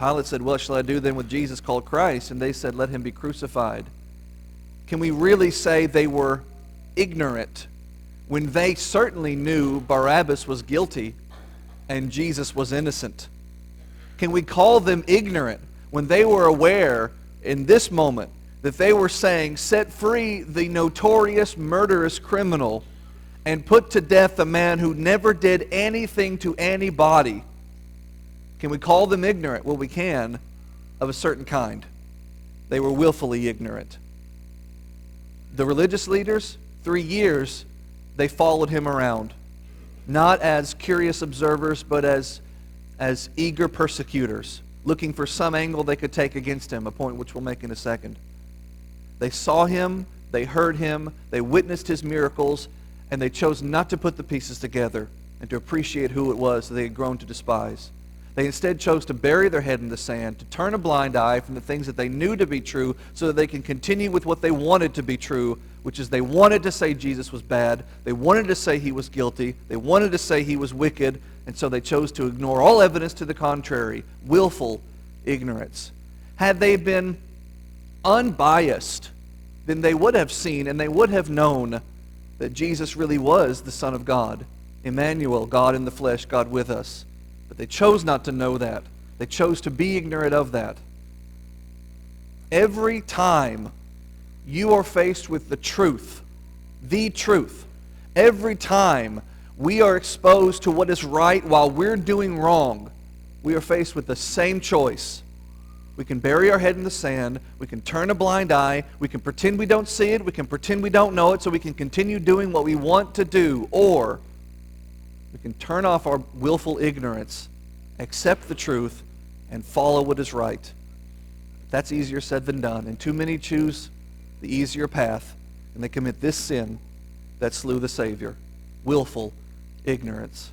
Pilate said, "What shall I do then with Jesus called Christ?" And they said, "Let him be crucified." Can we really say they were ignorant when they certainly knew Barabbas was guilty and Jesus was innocent? Can we call them ignorant when they were aware in this moment that they were saying, "Set free the notorious murderous criminal and put to death a man who never did anything to anybody"? Can we call them ignorant? Well, we can, of a certain kind. They were willfully ignorant. The religious leaders, 3 years, they followed him around. Not as curious observers, but as eager persecutors, looking for some angle they could take against him, a point which we'll make in a second. They saw him, they heard him, they witnessed his miracles, and they chose not to put the pieces together and to appreciate who it was that they had grown to despise. They instead chose to bury their head in the sand, to turn a blind eye from the things that they knew to be true so that they can continue with what they wanted to be true, which is they wanted to say Jesus was bad, they wanted to say he was guilty, they wanted to say he was wicked, and so they chose to ignore all evidence to the contrary. Willful ignorance. Had they been unbiased, then they would have seen and they would have known that Jesus really was the Son of God, Emmanuel, God in the flesh, God with us. But they chose not to know that. They chose to be ignorant of that. Every time you are faced with the truth, every time we are exposed to what is right while we're doing wrong, we are faced with the same choice. We can bury our head in the sand, we can turn a blind eye, we can pretend we don't see it, we can pretend we don't know it so we can continue doing what we want to do, or we can turn off our willful ignorance, accept the truth, and follow what is right. That's easier said than done, and too many choose the easier path, and they commit this sin that slew the Savior, willful ignorance.